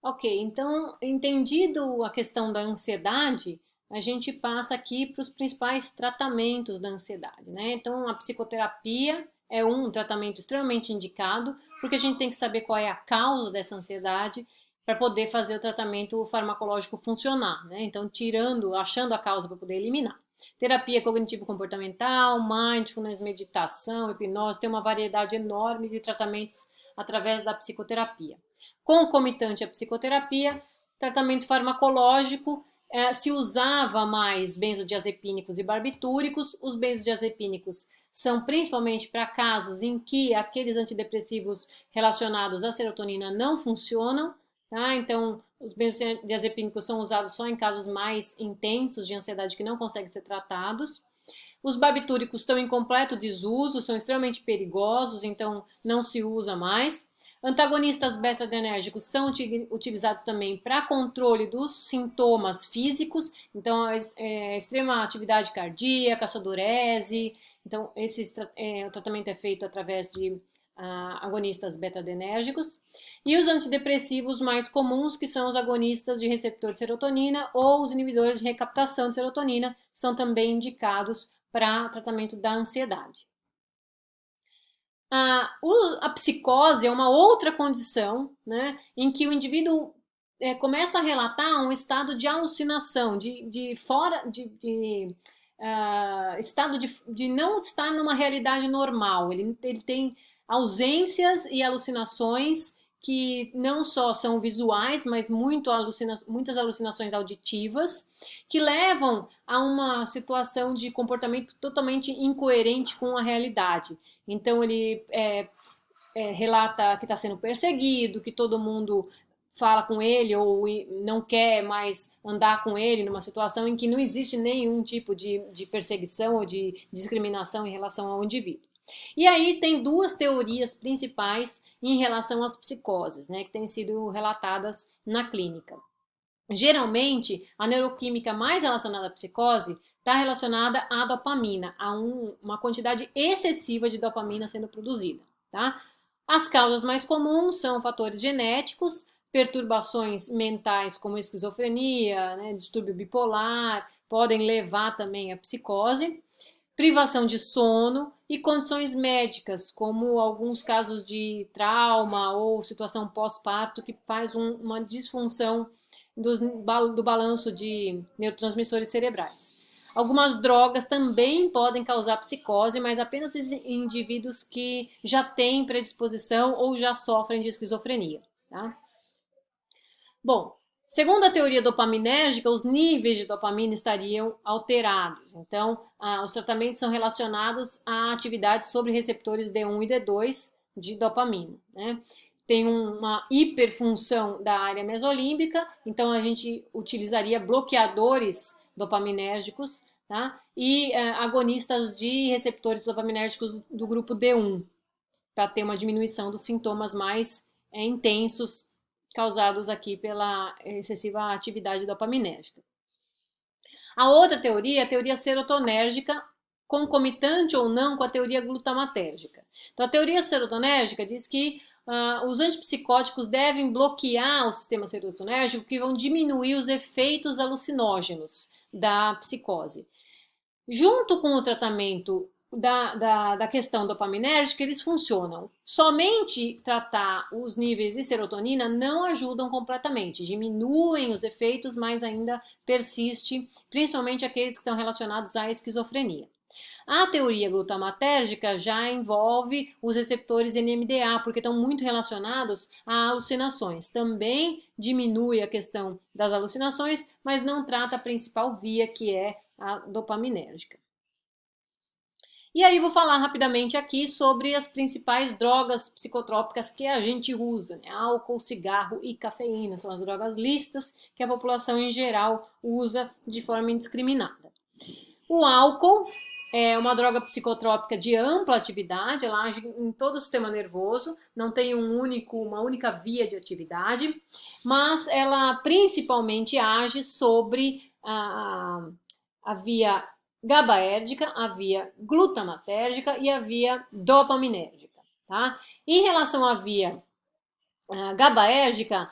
Ok, então, entendido a questão da ansiedade, a gente passa aqui para os principais tratamentos da ansiedade, né? Então, a psicoterapia é um tratamento extremamente indicado, porque a gente tem que saber qual é a causa dessa ansiedade para poder fazer o tratamento farmacológico funcionar, né? Então, achando a causa para poder eliminar. Terapia cognitivo-comportamental, mindfulness, meditação, hipnose, tem uma variedade enorme de tratamentos através da psicoterapia. Concomitante à psicoterapia, tratamento farmacológico, se usava mais benzodiazepínicos e barbitúricos. Os benzodiazepínicos são principalmente para casos em que aqueles antidepressivos relacionados à serotonina não funcionam, tá? Então, os benzodiazepínicos são usados só em casos mais intensos de ansiedade que não conseguem ser tratados. Os barbitúricos estão em completo desuso, são extremamente perigosos, então não se usa mais. Antagonistas beta-adrenérgicos são utilizados também para controle dos sintomas físicos, então extrema atividade cardíaca, sudorese. Então o tratamento é feito através de agonistas beta-adrenérgicos. E os antidepressivos mais comuns, que são os agonistas de receptor de serotonina ou os inibidores de recaptação de serotonina, são também indicados para tratamento da ansiedade. A psicose é uma outra condição, né, em que o indivíduo começa a relatar um estado de alucinação, estado de não estar numa realidade normal. Ele tem ausências e alucinações que não só são visuais, mas muitas alucinações auditivas, que levam a uma situação de comportamento totalmente incoerente com a realidade. Então ele relata que está sendo perseguido, que todo mundo fala com ele ou não quer mais andar com ele numa situação em que não existe nenhum tipo de perseguição ou de discriminação em relação ao indivíduo. E aí tem duas teorias principais em relação às psicoses, né, que têm sido relatadas na clínica. Geralmente, a neuroquímica mais relacionada à psicose está relacionada à dopamina, a uma quantidade excessiva de dopamina sendo produzida. Tá? As causas mais comuns são fatores genéticos, perturbações mentais como esquizofrenia, né, distúrbio bipolar, podem levar também à psicose, privação de sono e condições médicas, como alguns casos de trauma ou situação pós-parto que faz uma disfunção do balanço de neurotransmissores cerebrais. Algumas drogas também podem causar psicose, mas apenas em indivíduos que já têm predisposição ou já sofrem de esquizofrenia. Tá? Bom, segundo a teoria dopaminérgica, os níveis de dopamina estariam alterados. Então, os tratamentos são relacionados a atividades sobre receptores D1 e D2 de dopamina. Né? Tem uma hiperfunção da área mesolímbica, então a gente utilizaria bloqueadores dopaminérgicos, tá? E agonistas de receptores dopaminérgicos do grupo D1, para ter uma diminuição dos sintomas mais intensos causados aqui pela excessiva atividade dopaminérgica. A outra teoria é a teoria serotonérgica, concomitante ou não com a teoria glutamatérgica. Então, a teoria serotonérgica diz que os antipsicóticos devem bloquear o sistema serotonérgico, que vão diminuir os efeitos alucinógenos da psicose. Junto com o tratamento da questão dopaminérgica, eles funcionam. Somente tratar os níveis de serotonina não ajudam completamente, diminuem os efeitos, mas ainda persiste, principalmente aqueles que estão relacionados à esquizofrenia. A teoria glutamatérgica já envolve os receptores NMDA, porque estão muito relacionados a alucinações. Também diminui a questão das alucinações, mas não trata a principal via, que é a dopaminérgica. E aí vou falar rapidamente aqui sobre as principais drogas psicotrópicas que a gente usa, né? Álcool, cigarro e cafeína, são as drogas listas que a população em geral usa de forma indiscriminada. O álcool é uma droga psicotrópica de ampla atividade, ela age em todo o sistema nervoso, não tem uma única via de atividade, mas ela principalmente age sobre a via GABAérgica, a via glutamatérgica e a via dopaminérgica. Tá? Em relação à via GABAérgica,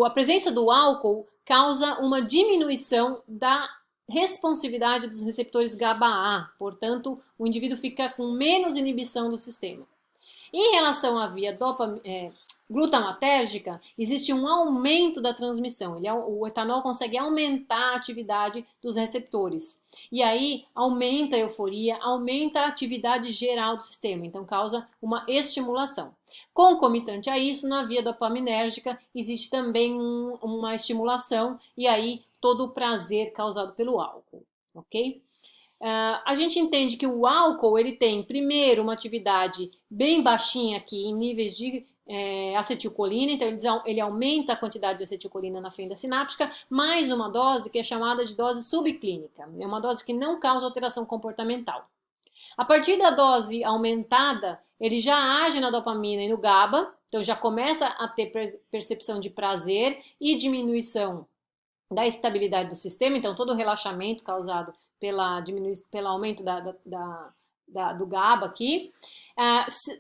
A presença do álcool causa uma diminuição da responsividade dos receptores GABA-A, portanto, o indivíduo fica com menos inibição do sistema. Em relação à via glutamatérgica, existe um aumento da transmissão. O etanol consegue aumentar a atividade dos receptores. E aí aumenta a euforia, aumenta a atividade geral do sistema. Então causa uma estimulação. Concomitante a isso, na via dopaminérgica, existe também uma estimulação e aí todo o prazer causado pelo álcool. Ok? A gente entende que o álcool ele tem primeiro uma atividade bem baixinha aqui em níveis de acetilcolina, então ele aumenta a quantidade de acetilcolina na fenda sináptica, mais uma dose que é chamada de dose subclínica, é uma dose que não causa alteração comportamental. A partir da dose aumentada, ele já age na dopamina e no GABA, então já começa a ter percepção de prazer e diminuição da estabilidade do sistema, então todo o relaxamento causado pelo aumento do GABA aqui.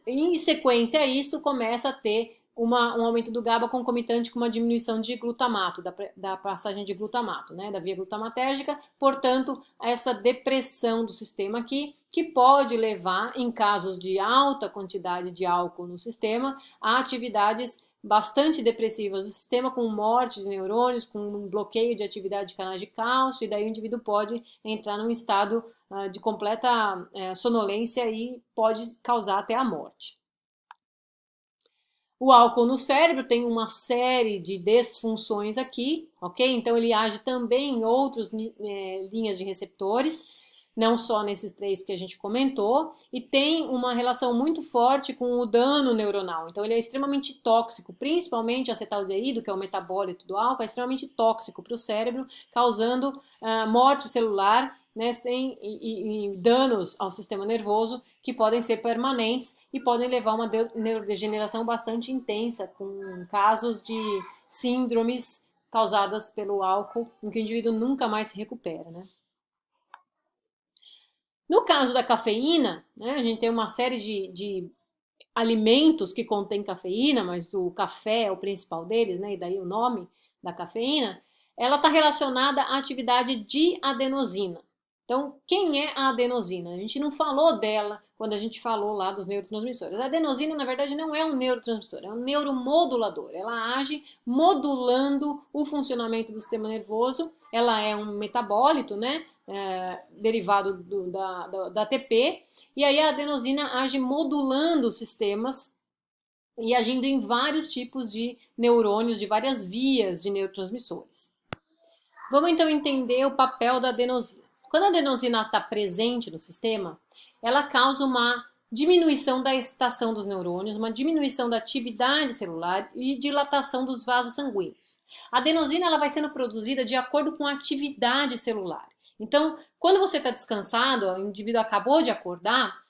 Em sequência a isso, começa a ter um aumento do GABA concomitante com uma diminuição de glutamato, da passagem de glutamato, né, da via glutamatérgica, portanto, essa depressão do sistema aqui, que pode levar, em casos de alta quantidade de álcool no sistema, a atividades bastante depressivas do sistema, com morte de neurônios, com um bloqueio de atividade de canais de cálcio, e daí o indivíduo pode entrar num estado de completa sonolência e pode causar até a morte. O álcool no cérebro tem uma série de desfunções aqui, ok? Então ele age também em outras linhas de receptores, não só nesses 3 que a gente comentou, e tem uma relação muito forte com o dano neuronal. Então ele é extremamente tóxico, principalmente o acetaldeído, que é o metabólito do álcool, é extremamente tóxico para o cérebro, causando morte celular, né, e danos ao sistema nervoso que podem ser permanentes e podem levar a uma neurodegeneração bastante intensa, com casos de síndromes causadas pelo álcool, em que o indivíduo nunca mais se recupera, né? No caso da cafeína, né, a gente tem uma série de alimentos que contêm cafeína, mas o café é o principal deles, né, e daí o nome da cafeína, ela está relacionada à atividade de adenosina. Então, quem é a adenosina? A gente não falou dela quando a gente falou lá dos neurotransmissores. A adenosina, na verdade, não é um neurotransmissor, é um neuromodulador. Ela age modulando o funcionamento do sistema nervoso. Ela é um metabólito, né? Derivado da ATP, e aí a adenosina age modulando os sistemas e agindo em vários tipos de neurônios, de várias vias de neurotransmissores. Vamos então entender o papel da adenosina. Quando a adenosina está presente no sistema, ela causa uma diminuição da excitação dos neurônios, uma diminuição da atividade celular e dilatação dos vasos sanguíneos. A adenosina ela vai sendo produzida de acordo com a atividade celular. Então, quando você está descansado, o indivíduo acabou de acordar,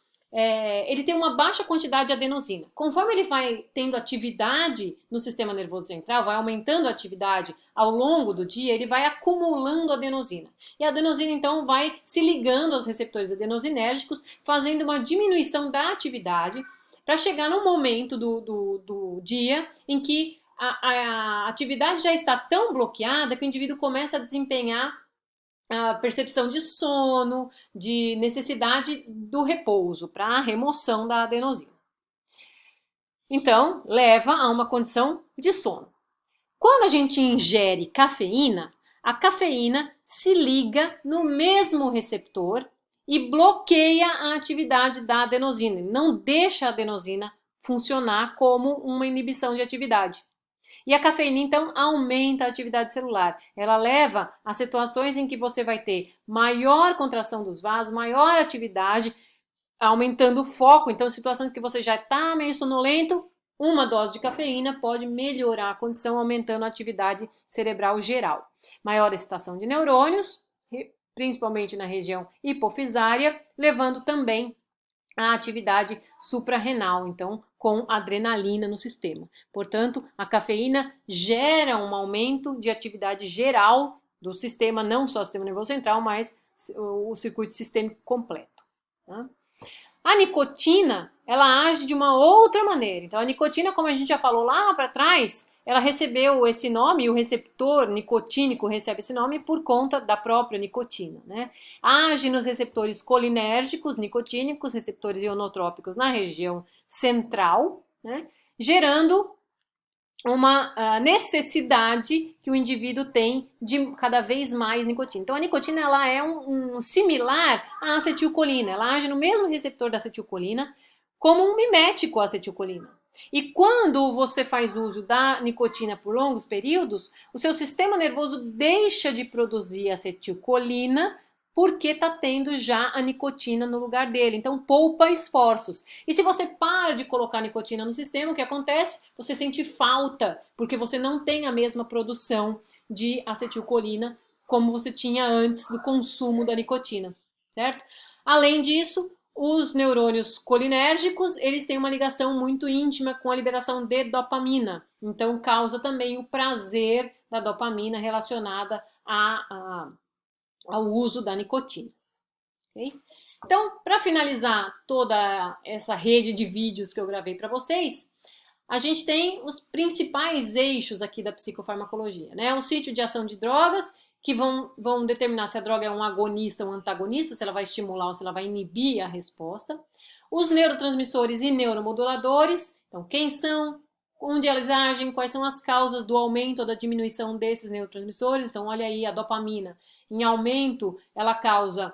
ele tem uma baixa quantidade de adenosina. Conforme ele vai tendo atividade no sistema nervoso central, vai aumentando a atividade ao longo do dia, ele vai acumulando adenosina. E a adenosina, então, vai se ligando aos receptores adenosinérgicos, fazendo uma diminuição da atividade, para chegar num momento do dia em que a atividade já está tão bloqueada que o indivíduo começa a desempenhar a percepção de sono, de necessidade do repouso, para a remoção da adenosina. Então, leva a uma condição de sono. Quando a gente ingere cafeína, a cafeína se liga no mesmo receptor e bloqueia a atividade da adenosina, não deixa a adenosina funcionar como uma inibição de atividade. E a cafeína, então, aumenta a atividade celular. Ela leva a situações em que você vai ter maior contração dos vasos, maior atividade, aumentando o foco. Então, situações que você já está meio sonolento, uma dose de cafeína pode melhorar a condição, aumentando a atividade cerebral geral. Maior excitação de neurônios, principalmente na região hipofisária, levando também a atividade suprarrenal, então com adrenalina no sistema. Portanto, a cafeína gera um aumento de atividade geral do sistema, não só o sistema nervoso central, mas o circuito sistêmico completo. Tá? A nicotina, ela age de uma outra maneira. Então, a nicotina, como a gente já falou lá para trás, ela recebeu esse nome, o receptor nicotínico recebe esse nome por conta da própria nicotina, né? Age nos receptores colinérgicos, nicotínicos, receptores ionotrópicos na região central, né? Gerando uma necessidade que o indivíduo tem de cada vez mais nicotina. Então a nicotina ela é um similar à acetilcolina, ela age no mesmo receptor da acetilcolina como um mimético à acetilcolina. E quando você faz uso da nicotina por longos períodos, o seu sistema nervoso deixa de produzir acetilcolina porque está tendo já a nicotina no lugar dele. Então poupa esforços. E se você para de colocar nicotina no sistema, o que acontece? Você sente falta, porque você não tem a mesma produção de acetilcolina como você tinha antes do consumo da nicotina, certo? Além disso, os neurônios colinérgicos, eles têm uma ligação muito íntima com a liberação de dopamina. Então, causa também o prazer da dopamina relacionada ao uso da nicotina. Okay? Então, para finalizar toda essa rede de vídeos que eu gravei para vocês, a gente tem os principais eixos aqui da psicofarmacologia, né? O sítio de ação de drogas, que vão determinar se a droga é um agonista ou um antagonista, se ela vai estimular ou se ela vai inibir a resposta. Os neurotransmissores e neuromoduladores, então quem são, onde elas agem, quais são as causas do aumento ou da diminuição desses neurotransmissores. Então olha aí a dopamina. Em aumento, ela causa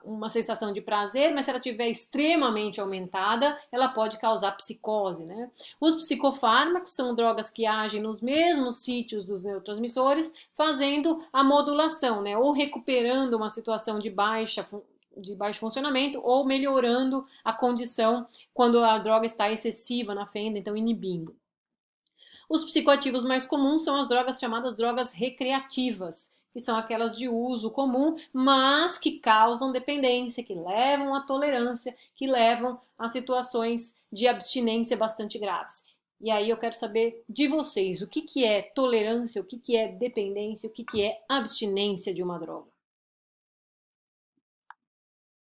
uma sensação de prazer, mas se ela estiver extremamente aumentada, ela pode causar psicose, né? Os psicofármacos são drogas que agem nos mesmos sítios dos neurotransmissores, fazendo a modulação, né? Ou recuperando uma situação de baixo funcionamento ou melhorando a condição quando a droga está excessiva na fenda, então inibindo. Os psicoativos mais comuns são as drogas chamadas drogas recreativas, que são aquelas de uso comum, mas que causam dependência, que levam à tolerância, que levam a situações de abstinência bastante graves. E aí eu quero saber de vocês, o que é tolerância, o que é dependência, o que é abstinência de uma droga?